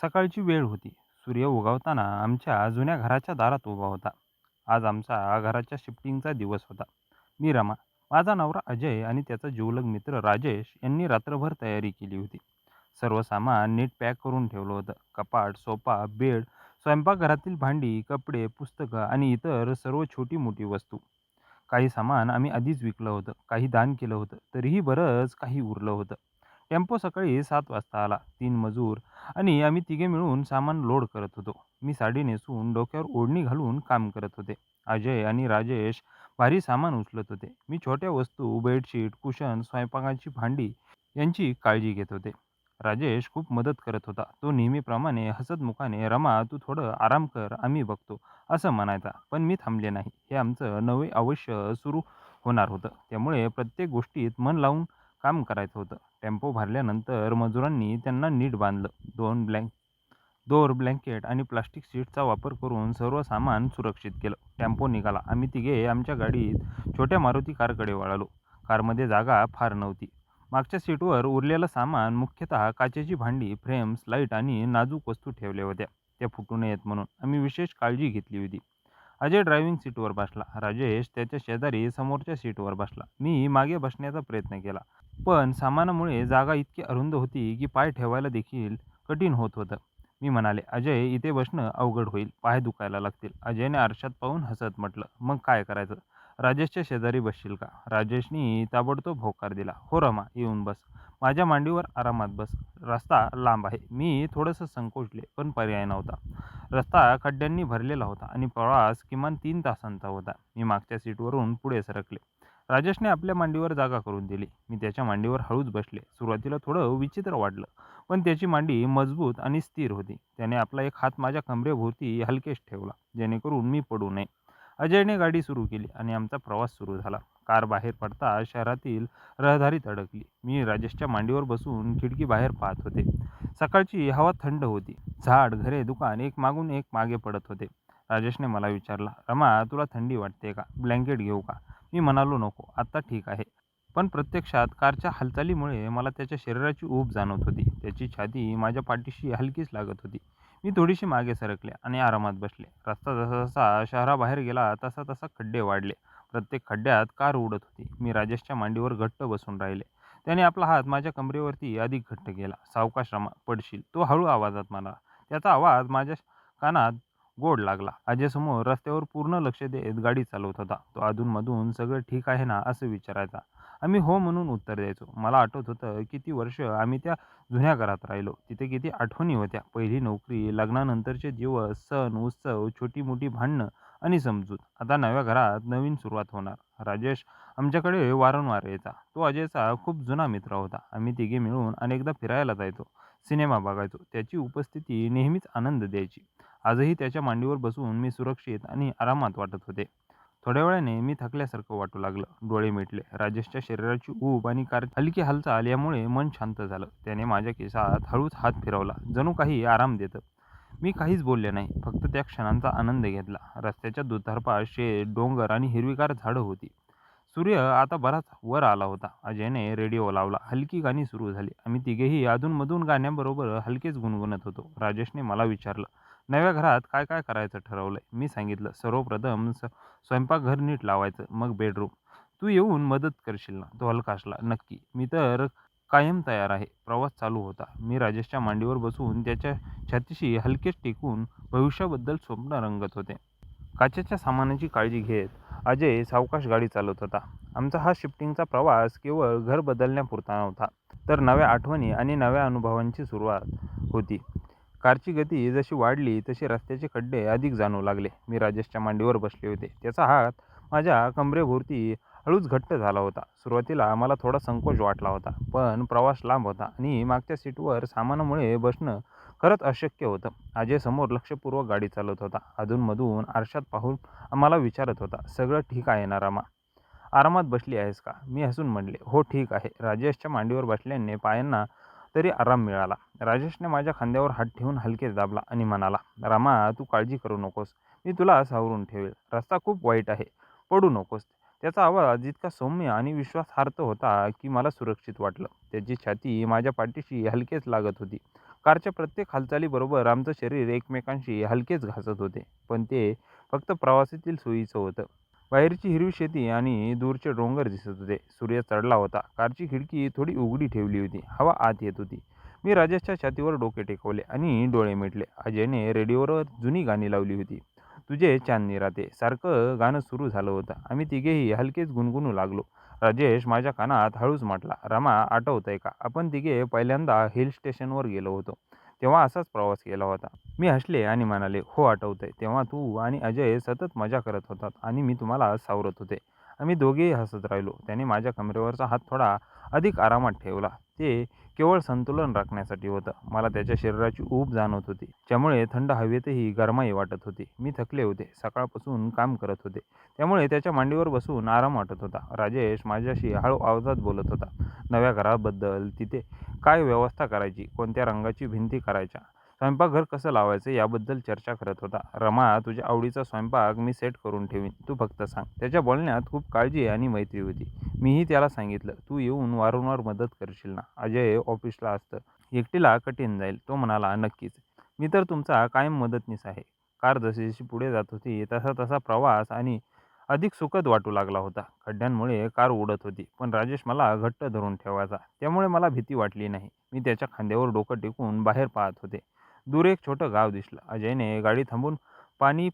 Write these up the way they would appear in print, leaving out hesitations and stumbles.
सकाळची वेळ होती. सूर्य उगवताना आमच्या जुन्या घराच्या दारात उभा होता. आज आमचा घराच्या शिफ्टिंगचा दिवस होता. मी, रमा, माझा नवरा अजय आणि त्याचा जिवलग मित्र राजेश यांनी रात्रभर तयारी केली होती. सर्व सामान नीट पॅक करून ठेवलं होतं. कपाट, सोफा, बेड, स्वयंपाकघरातील भांडी, कपडे, पुस्तकं आणि इतर सर्व छोटी मोठी वस्तू. काही सामान आम्ही आधीच विकलं होतं, काही दान केलं होतं, तरीही बरंच काही उरलं होतं. टेम्पो सकाळी 7 वाजता आला. 3 मजूर आणि आम्ही तिघे मिळून सामान लोड करत होतो. मी साडी नेसून डोक्यावर ओढणी घालून काम करत होते. अजय आणि राजेश भारी सामान उचलत होते. मी छोट्या वस्तू, बेडशीट, कुशन, स्वयंपाकाची भांडी यांची काळजी घेत होते. राजेश खूप मदत करत होता. तो नेहमीप्रमाणे हसतमुखाने, "रमा, तू थोडं आराम कर, आम्ही बघतो," असं म्हणायचा. पण मी थांबले नाही. हे आमचं नवे आयुष्य सुरू होणार होतं. त्यामुळे प्रत्येक गोष्टीत मन लावून काम करायचं होतं. टेम्पो भरल्यानंतर मजुरांनी त्यांना नीट बांधलं. दोर, ब्लँकेट आणि प्लास्टिक शीटचा वापर करून सर्व सामान सुरक्षित केलं. टेम्पो निघाला. आम्ही तिघे आमच्या गाडीत छोट्या मारुती कारकडे वळालो. कारमध्ये जागा फार नव्हती. मागच्या सीटवर उरलेलं सामान, मुख्यतः काचेची भांडी, फ्रेम्स, लाईट आणि नाजूक वस्तू ठेवल्या होत्या. त्या फुटू नयेत म्हणून आम्ही विशेष काळजी घेतली होती. अजय ड्रायव्हिंग सीटवर बसला. राजेश त्याच्या शेजारी समोरच्या सीटवर बसला. मी मागे बसण्याचा प्रयत्न केला. पण सामानामुळे जागा इतकी अरुंद होती की पाय ठेवायला देखील कठीण होत होतं. मी म्हणाले, "अजय, इथे बसणं अवघड होईल. पाय दुखायला लागतील." अजयने आरशात पाहून हसत म्हटलं, "मग काय करायचं? राजेशच्या शेजारी बसशील का?" राजेशनी ताबडतोब होकार दिला. "हो रमा, येऊन बस. माझ्या मांडीवर आरामात बस. रस्ता लांब आहे." मी थोडंसं संकोचले, पण पर्याय नव्हता. रस्ता खड्ड्यांनी भरलेला होता आणि प्रवास किमान 3 तासांचा होता. मी मागच्या सीटवरून पुढे सरकले. राजेशने आपल्या मांडीवर जागा करून दिली. मी त्याच्या मांडीवर हळूच बसले. सुरुवातीला थोडं विचित्र वाटलं, पण त्याची मांडी मजबूत आणि स्थिर होती. त्याने आपला एक हात माझ्या कमरेभोवती हलकेच ठेवला, जेणेकरून मी पडू नये. अजयने गाडी सुरू केली आणि आमचा प्रवास सुरू झाला. कार बाहेर पडता शहरातील रहदारीत अडकली. मी राजेशच्या मांडीवर बसून खिडकी बाहेर पाहत होते. सकाळची हवा थंड होती. झाड, घरे, दुकान एक मागून एक मागे पडत होते. राजेशने मला विचारला, "रमा, तुला थंडी वाटते का? ब्लँकेट घेऊ का?" मी म्हणालो, "नको, आत्ता ठीक आहे." पण प्रत्यक्षात कारच्या हालचालीमुळे मला त्याच्या शरीराची ऊब जाणवत होती. त्याची छाती माझ्या पाठीशी हलकीच लागत होती. मी थोडीशी मागे सरकले आणि आरामात बसले. रस्ता जसा-जसा शहराबाहेर गेला तसा-तसा खड्डे वाढले. प्रत्येक खड्ड्यात कार उडत होती. मी राजेशच्या मांडीवर घट्ट बसून राहिले. त्याने आपला हात माझ्या कमरेवरती अधिक घट्ट केला. "सावकाश रमा, पडशील," तो हळू आवाजात म्हणाला. त्याचा आवाज माझ्या कानात गोड लागला. अजयसमोर रस्त्यावर पूर्ण लक्ष देत गाडी चालवत होता. तो अधूनमधून "सगळं ठीक आहे ना?" असं विचारायचा. आम्ही हो म्हणून उत्तर द्यायचो. मला आठवत होतं किती वर्ष आम्ही त्या जुन्या घरात राहिलो. तिथे किती आठवणी होत्या. पहिली नोकरी, लग्नानंतरचे दिवस, सण, उत्सव, छोटी-मोठी भांडणं आणि समजूत. आता नव्या घरात नवीन सुरुवात होणार. राजेश आमच्याकडे वारंवार यायचा. तो अजयचा खूप जुना मित्र होता. आम्ही तिघे मिळून अनेकदा फिरायला जायचो, सिनेमा बघायचो. त्याची उपस्थिती नेहमीच आनंद द्यायची. आजही त्याच्या मांडीवर बसून मी सुरक्षित आणि आरामात वाटत होते. थोड्या वेळाने मी थकल्यासारखं वाटू लागलं. डोळे मिटले. राजेशच्या शरीराची ऊब आणि हलकी हालचाल यामुळे मन शांत झालं. त्याने माझ्या केसात हळूच हात फिरवला, जणू काही आराम देतं. मी काहीच बोलले नाही, फक्त त्या क्षणांचा आनंद घेतला. रस्त्याच्या दुतर्फा शेत, डोंगर आणि हिरवीगार झाडं होती. सूर्य आता बराच वर आला होता. अजयने रेडिओ लावला. हलकी गाणी सुरू झाली. आम्ही तिघेही अधूनमधून गाण्याबरोबर हलकेच गुणगुणत होतो. राजेशने मला विचारलं, "नव्या घरात काय काय करायचं ठरवलंय?" मी सांगितलं, "सर्वप्रथम स्वयंपाकघर नीट लावायचं, मग बेडरूम. तू येऊन मदत करशील ना?" तो हलका हसला, "नक्की. मी तर कायम तयार आहे." प्रवास चालू होता. मी राजेशच्या मांडीवर बसून त्याच्या छातीशी हलकेच टेकून भविष्याबद्दल स्वप्न रंगत होते. काचेच्या सामानाची काळजी घेत अजय सावकाश गाडी चालवत होता. आमचा हा शिफ्टिंगचा प्रवास केवळ घर बदलण्यापुरता नव्हता, तर नव्या आठवणी आणि नव्या अनुभवांची सुरुवात होती. कारची गती जशी वाढली तसे रस्त्याचे खड्डे अधिक जाणवू लागले. मी राजेशच्या मांडीवर बसले होते. त्याचा हात माझ्या कमरेभोवती हळूच घट्ट झाला होता. सुरुवातीला मला थोडा संकोच वाटला होता, पण प्रवास लांब होता आणि मागच्या सीटवर सामानामुळे बसणं खरंच अशक्य होतं. अजय समोर लक्षपूर्वक गाडी चालवत होता. अधूनमधून आरशात पाहून आम्हाला विचारत होता, "सगळं ठीक आहे ना रमा? आरामात बसली आहेस का?" मी हसून म्हटले, "हो, ठीक आहे." राजेशच्या मांडीवर बसल्याने पायांना तरी आराम मिळाला. राजेशने माझ्या खांद्यावर हात ठेवून हलकेच दाबला आणि म्हणाला, "रमा, तू काळजी करू नकोस. मी तुला सावरून ठेवेल. रस्ता खूप वाईट आहे. पडू नकोस." त्याचा आवाज इतका सौम्य आणि विश्वासार्ह होता की मला सुरक्षित वाटलं. त्याची छाती माझ्या पाठीशी हलकेच लागत होती. कारच्या प्रत्येक हालचालीबरोबर आमचं शरीर एकमेकांशी हलकेच घासत होते, पण ते फक्त प्रवासातील सोयीचं होतं. बाहेरची हिरवी शेती आणि दूरचे डोंगर दिसत होते. सूर्य चढला होता. कारची खिडकी थोडी उघडी ठेवली होती. हवा आत येत होती. मी राजेशच्या छातीवर डोके टेकवले आणि डोळे मिटले. अजयने रेडिओवर जुनी गाणी लावली होती. तुझे चांदणी राते सारखं गाणं सुरू झालं होतं. आम्ही तिघेही हलकेच गुणगुणू लागलो. राजेश माझ्या कानात हळूच म्हटला, रमा, आठवतंय का आपण तिघे पहिल्यांदा हिल स्टेशनवर गेलो होतो, तेव्हा असाच प्रवास केला होता. मी हसले आणि म्हणाले, हो आठवतंय. तेव्हा तू आणि अजय सतत मजा करत होतात आणि मी तुम्हाला सावरत होते. आम्ही दोघेही हसत राहिलो. त्याने माझ्या कमरेवरचा हात थोडा अधिक आरामात ठेवला. ते केवळ संतुलन राखण्यासाठी होतं. मला त्याच्या शरीराची ऊब जाणवत होती, ज्यामुळे थंड हवेतही गरमाई वाटत होती. मी थकले होते, सकाळपासून काम करत होते, त्यामुळे त्याच्या मांडीवर बसून आराम वाटत होता. राजेश माझ्याशी हळू आवाजात बोलत होता. नव्या घराबद्दल, तिथे काय व्यवस्था करायची, कोणत्या रंगाची भिंती करायच्या, स्वयंपाकघर कसं लावायचं याबद्दल चर्चा करत होता. रमा, तुझ्या आवडीचा स्वयंपाक मी सेट करून ठेवीन, तू फक्त सांग. त्याच्या बोलण्यात खूप काळजी आणि मैत्री होती. मीही त्याला सांगितलं, तू येऊन वारंवार मदत करशील ना. अजय ऑफिसला असतं, एकटीला कठीण जाईल. तो म्हणाला, नक्कीच, मी तर तुमचा कायम मदतनीस आहे. कार जशी जशी पुढे जात होती तसा तसा प्रवास आणि अधिक सुखद वाटू लागला होता. खड्ड्यांमुळे कार उडत होती, पण राजेश मला घट्ट धरून ठेवायचा, त्यामुळे मला भीती वाटली नाही. मी त्याच्या खांद्यावर डोकं टेकून बाहेर पाहत होते. दूर एक छोटं गाव दिसलं. अजयने गाडी थांबवून पाणी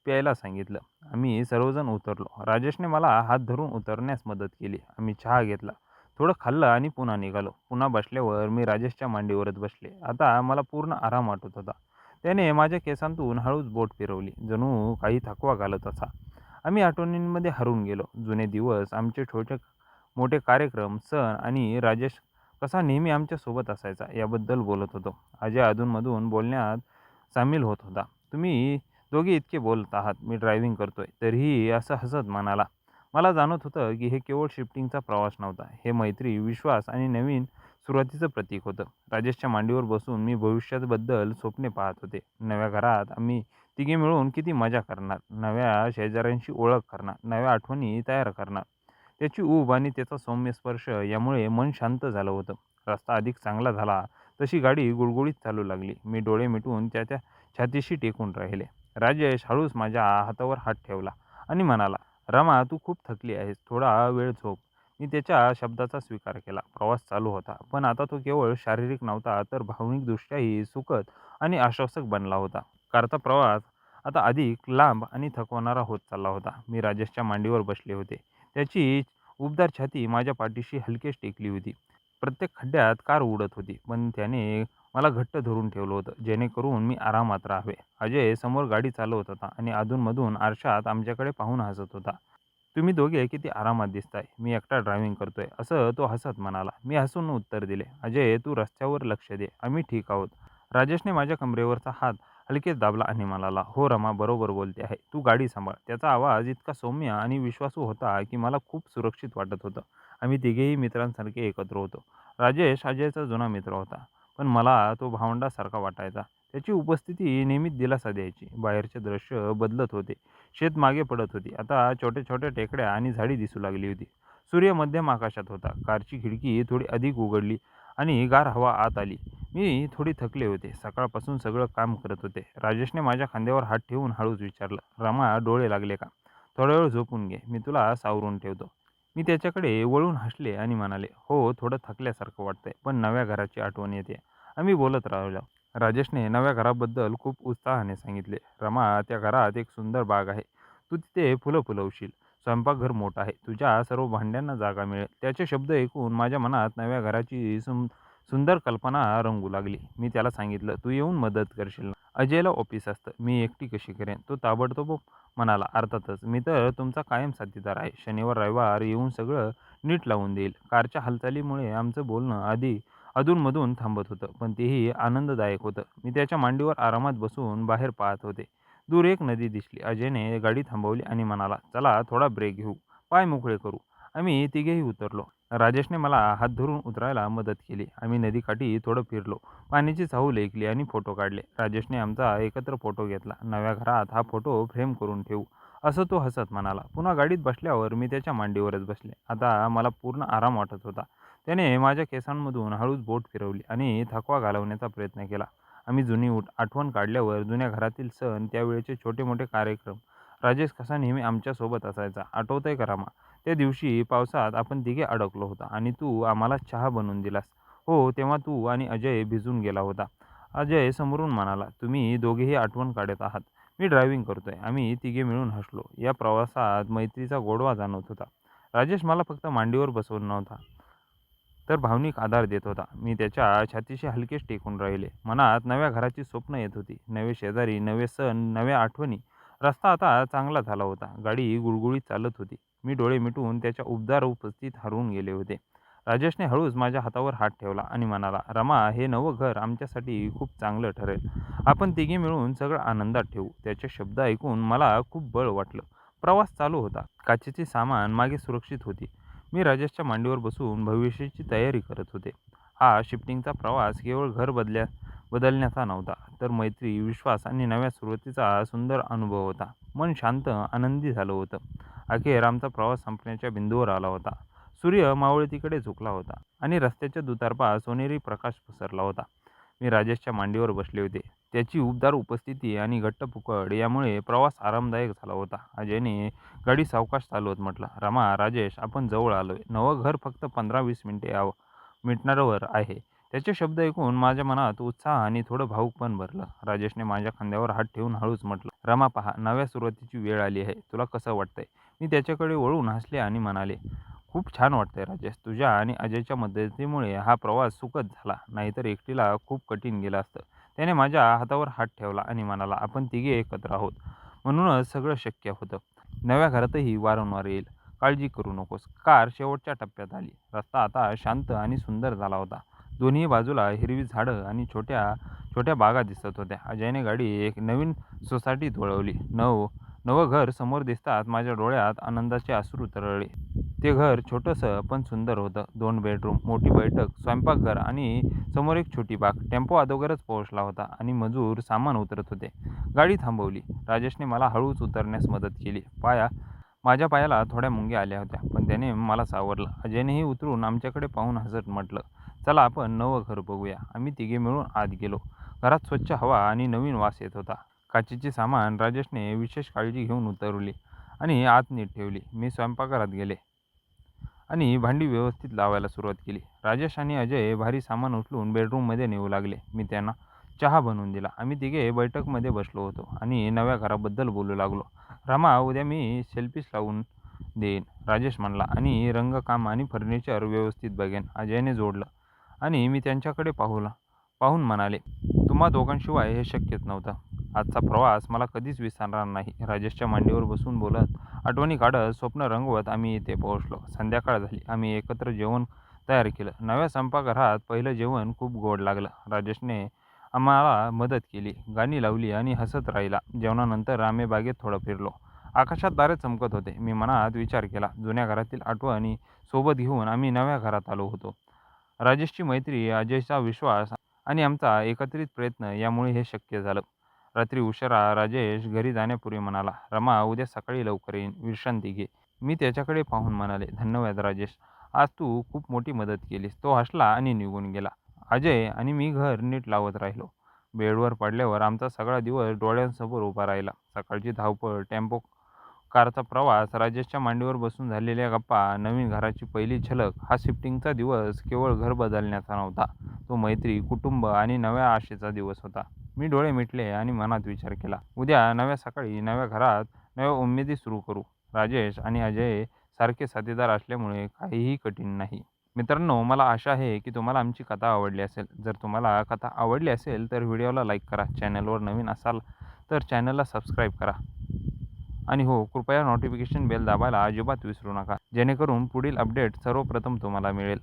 प्यायला सांगितलं. आम्ही सर्वजण उतरलो. राजेशने मला हात धरून उतरण्यास मदत केली. आम्ही चहा घेतला, थोडं खाल्लं आणि पुन्हा निघालो. पुन्हा बसल्यावर मी राजेशच्या मांडीवरच बसले. आता मला पूर्ण आराम वाटत होता. त्याने माझ्या केसांतून हळूच बोट फिरवली, जणू काही थकवा घालत असा. आम्ही आठवणींमध्ये हरवून गेलो. जुने दिवस, आमचे छोटे मोठे कार्यक्रम, सण आणि राजेश कसा नेहमी आमच्यासोबत असायचा याबद्दल बोलत होतो. अजय अधूनमधून बोलण्यात सामील होत होता. तुम्ही दोघे इतके बोलत आहात, मी ड्रायव्हिंग करतोय, तरीही असं हसत म्हणाला. मला जाणवत होतं की हे केवळ शिफ्टिंगचा प्रवास नव्हता. हे मैत्री, विश्वास आणि नवीन सुरुवातीचं प्रतीक होतं. राजेशच्या मांडीवर बसून मी भविष्याबद्दल स्वप्ने पाहत होते. नव्या घरात आम्ही तिघे मिळून किती मजा करणार, नव्या शेजाऱ्यांशी ओळख करणार, नव्या आठवणी तयार करणार. त्याची ऊब आणि त्याचा सौम्य स्पर्श यामुळे मन शांत झालं होतं. रस्ता अधिक चांगला झाला तशी गाडी गुळगुळीत चालू लागली. मी डोळे मिटून त्याच्या छातीशी टेकून राहिले. राजेश हळूच माझ्या हातावर हात ठेवला आणि म्हणाला, रमा, तू खूप थकली आहेस, थोडा वेळ झोप. मी त्याच्या शब्दाचा स्वीकार केला. प्रवास चालू होता, पण आता तो केवळ शारीरिक नव्हता, तर भावनिकदृष्ट्याही सुखद आणि आश्वासक बनला होता. कारचा प्रवास आता अधिक लांब आणि थकवणारा होत चालला होता. मी राजेशच्या मांडीवर बसले होते. त्याची उबदार छाती माझ्या पाठीशी हलकेच टेकली होती. प्रत्येक खड्ड्यात कार उडत होती, पण त्याने मला घट्ट धरून ठेवलं होतं, जेणेकरून मी आरामात राहावे. अजय समोर गाडी चालवत होता आणि अधूनमधून आरशात आमच्याकडे पाहून हसत होता. तुम्ही दोघे किती आरामात दिसताय, मी एकटा ड्रायव्हिंग करतोय, असं तो हसत म्हणाला. मी हसून उत्तर दिले, अजय, तू रस्त्यावर लक्ष दे, आम्ही ठीक आहोत. राजेशने माझ्या कमरेवरचा हात हलकेच दाबला आणि म्हणाला, हो रमा, बरोबर बोलते आहे, तू गाडी सांभाळ. त्याचा आवाज इतका सौम्य आणि विश्वासू होता की मला खूप सुरक्षित वाटत होतं. आम्ही तिघेही मित्रांसारखे एकत्र होतो. राजेश अजयचा जुना मित्र होता, पण मला तो भावंडासारखा वाटायचा. त्याची उपस्थिती नेहमीच दिलासा द्यायची. बाहेरचे दृश्य बदलत होते. शेत मागे पडत होती. आता छोट्या छोट्या टेकड्या आणि झाडी दिसू लागली होती. सूर्य मध्यम आकाशात होता. कारची खिडकी थोडी अधिक उघडली आणि गार हवा आत आली. मी थोडी थकले होते. सकाळपासून सगळं काम करत होते. राजेशने माझ्या खांद्यावर हात ठेवून हळूच विचारलं, रमा, डोळे लागले का? थोडा वेळ झोपून घे, मी तुला सावरून ठेवतो. मी त्याच्याकडे वळून हसले आणि म्हणाले, हो, थोडं थकल्यासारखं वाटतंय, पण नव्या घराची आठवण येते. आम्ही बोलत राहिलो. राजेशने नव्या घराबद्दल खूप उत्साहाने सांगितले. रमा, त्या घरात एक सुंदर बाग आहे. तू तिथे फुलं फुलवशील. स्वयंपाकघर मोठं आहे. तुझ्या सर्व भांड्यांना जागा मिळेल. त्याचे शब्द ऐकून माझ्या मनात नव्या घराची सुंदर कल्पना रंगू लागली. मी त्याला सांगितलं, तू येऊन मदत करशील ना. अजयला ऑफिस असतं, मी एकटी कशी करेन. तो ताबडतोब म्हणाला, अर्थातच, मी तर तुमचा कायम साथीदार आहे. शनिवार रविवार येऊन सगळं नीट लावून देईल. कारच्या हालचालीमुळे आमचं बोलणं अधूनमधून थांबत होतं, पण तेही आनंददायक होतं. मी त्याच्या मांडीवर आरामात बसून बाहेर पाहत होते. दूर एक नदी दिसली. अजयने गाडी थांबवली आणि म्हणाला, चला थोडा ब्रेक घेऊ, पाय मोकळे करू. आम्ही तिघेही उतरलो. राजेशने मला हात धरून उतरायला मदत केली. आम्ही नदीकाठी थोडं फिरलो, पाण्याची चाहूल ऐकली आणि फोटो काढले. राजेशने आमचा एकत्र फोटो घेतला. नव्या घरात हा फोटो फ्रेम करून ठेवू, असं तो हसत म्हणाला. पुन्हा गाडीत बसल्यावर मी त्याच्या मांडीवरच बसले. आता मला पूर्ण आराम वाटत होता. त्याने माझ्या केसांमधून हळूच बोट फिरवली आणि थकवा घालवण्याचा प्रयत्न केला. आम्ही जुनी आठवण काढल्यावर जुन्या घरातील सण, त्यावेळेचे छोटे-मोठे कार्यक्रम. राजेश कसा नेहमी आमच्यासोबत असायचा. आठवतंय का रमा? त्या दिवशी पावसात आपण तिघे अडकलो होतो आणि तू आम्हाला चहा बनवून दिलास. हो, तेव्हा तू आणि अजय भिजून गेला होता. अजय समोरून म्हणाला, "तुम्ही दोघेही आठवण काढत आहात. मी ड्रायव्हिंग करतोय." आम्ही तिघे मिळून हसलो. या प्रवासात मैत्रीचा गोडवा जाणवत होता. राजेश मला फक्त मांडीवर बसवून नव्हता, तर भावनिक आधार देत होता. मी त्याच्या छातीशी हलकेच टेकून राहिले. मनात नव्या घराची स्वप्न येत होती. नवे शेजारी, नवे सण, नव्या आठवणी. रस्ता आता चांगला झाला होता. गाडी गुळगुळीत चालत होती. मी डोळे मिटून त्याच्या उबदार उपस्थितीत हरवून गेले होते. राजेशने हळूच माझ्या हातावर हात ठेवला आणि म्हणाला, "रमा, हे नवं घर आमच्यासाठी खूप चांगलं ठरेल. आपण तिघे मिळून सगळं आनंदात ठेवू." त्याचे शब्द ऐकून मला खूप बळ वाटलं. प्रवास चालू होता. काचेची सामान मागे सुरक्षित होती. मी राजेशच्या मांडीवर बसून भविष्याची तयारी करत होते. हा शिफ्टिंगचा प्रवास केवळ घर बदलण्याचा नव्हता, तर मैत्री, विश्वास आणि नव्या सुरुवातीचा सुंदर अनुभव होता. मन शांत, आनंदी झालं होतं. अखेर आमचा प्रवास संपण्याच्या बिंदूवर आला होता. सूर्य मावळतीकडे झुकला होता आणि रस्त्याच्या दुतर्फा सोनेरी प्रकाश पसरला होता. मी राजेशच्या मांडीवर बसले होते. त्याची उबदार उपस्थिती आणि घट्ट पकड यामुळे प्रवास आरामदायक झाला होता. अजयने गाडी सावकाश चालवत म्हटलं, "रमा, राजेश, आपण जवळ आलोय. नवं घर फक्त 15-20 मिनिटांवर आहे." त्याचे शब्द ऐकून माझ्या मनात उत्साह आणि थोडं भावुकपण भरलं. राजेशने माझ्या खांद्यावर हात ठेवून हळूच म्हटलं, "रमा, पहा, नव्या सुरुवातीची वेळ आली आहे. तुला कसं वाटतंय?" मी त्याच्याकडे वळून हसले आणि म्हणाले, "खूप छान वाटतंय राजेश. तुझ्या आणि अजयच्या मदतीमुळे हा प्रवास सुखद झाला. नाहीतर एकटीला खूप कठीण गेलं असतं." त्याने माझ्या हातावर हात ठेवला आणि म्हणाला, "आपण तिघे एकत्र आहोत. म्हणूनच सगळं शक्य होतं. नव्या घरातही वारंवार येईल. काळजी करू नकोस." कार शेवटच्या टप्प्यात आली. रस्ता आता शांत आणि सुंदर झाला होता. दोन्ही बाजूला हिरवी झाडं आणि छोट्या छोट्या बागा दिसत होत्या. अजयने गाडी एक नवीन सोसायटीत वळवली. नवं घर समोर दिसताच माझ्या डोळ्यात आनंदाचे अश्रू तरळले. ते घर छोटंसं पण सुंदर होतं. 2 बेडरूम, मोठी बैठक, स्वयंपाकघर आणि समोर एक छोटी बाग. टेम्पो अगोदरच पोहोचला होता आणि मजूर सामान उतरत होते. गाडी थांबवली. राजेशने मला हळूच उतरण्यास मदत केली. माझ्या पायाला थोड्या मुंग्या आल्या होत्या, पण त्याने मला सावरलं. अजयनेही उतरून आमच्याकडे पाहून हसत म्हटलं, "चला, आपण नवं घर बघूया." आम्ही तिघे मिळून आत गेलो. घरात स्वच्छ हवा आणि नवीन वास येत होता. काचेची सामान राजेशने विशेष काळजी घेऊन उतरवली आणि आत नीट ठेवली. मी स्वयंपाकघरात गेले आणि भांडी व्यवस्थित लावायला सुरुवात केली. राजेश आणि अजय भारी सामान उचलून बेडरूममध्ये नेऊ लागले. मी त्यांना चहा बनवून दिला. आम्ही तिघे बैठकमध्ये बसलो होतो आणि नव्या घराबद्दल बोलू लागलो. "रमा, उद्या मी सेल्फीस लावून देईन," राजेश म्हणला, "आणि रंगकाम आणि फर्निचर व्यवस्थित बघेन." अजयने जोडलं आणि मी त्यांच्याकडे पाहून म्हणाले, "तुम्हा दोघांशिवाय हे शक्यच नव्हतं." आजचा प्रवास मला कधीच विसरणार नाही. राजेशच्या मांडीवर बसून बोलत, आठवणी काढत, स्वप्न रंगवत आम्ही इथे पोहोचलो. संध्याकाळ झाली. आम्ही एकत्र जेवण तयार केलं. नव्या स्वयंपाकघरात पहिलं जेवण खूप गोड लागलं. राजेशने आम्हाला मदत केली, गाणी लावली आणि हसत राहिला. जेवणानंतर आम्ही बागेत थोडं फिरलो. आकाशात तारे चमकत होते. मी मनात विचार केला, जुन्या घरातील आठवणी सोबत घेऊन आम्ही नव्या घरात आलो होतो. राजेशची मैत्री, अजयचा विश्वास आणि आमचा एकत्रित प्रयत्न यामुळे हे शक्य झालं. रात्री उशिरा राजेश घरी जाण्यापूर्वी म्हणाला, "रमा, उद्या सकाळी लवकर येईन. विश्रांती घे." मी त्याच्याकडे पाहून म्हणाले, "धन्यवाद राजेश. आज तू खूप मोठी मदत केलीस." तो हसला आणि निघून गेला. अजय आणि मी घर नीट लावत राहिलो. बेडवर पडल्यावर आमचा सगळा दिवस डोळ्यांसमोर उभा राहिला. सकाळची धावपळ, टेम्पो कारचा प्रवास, राजेशच्या मांडीवर बसून झालेल्या गप्पा, नवीन घराची पहिली झलक. हा शिफ्टिंगचा दिवस केवळ घर बदलण्याचा नव्हता. तो मैत्री, कुटुंब आणि नव्या आशेचा दिवस होता. मी डोळे मिटले आणि मनात विचार केला, उद्या नव्या सकाळी, नव्या घरात, नव्या उमेदी सुरू करू. राजेश आणि अजय सारखे साथीदार असल्यामुळे काहीही कठीण नाही. मित्रांनो, मला आशा आहे की तुम्हाला आमची कथा आवडली असेल. जर तुम्हाला कथा आवडली असेल तर व्हिडिओला लाईक करा. चॅनलवर नवीन असाल तर चॅनलला सबस्क्राईब करा. आणि हो, कृपया नोटिफिकेशन बेल दाबायला अजिबात विसरू नका, जेणेकरून पुढील अपडेट सर्वप्रथम तुम्हाला मिळेल.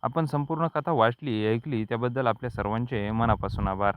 आपण संपूर्ण कथा वाचली, ऐकली त्याबद्दल आपल्या सर्वांचे मनापासून आभार.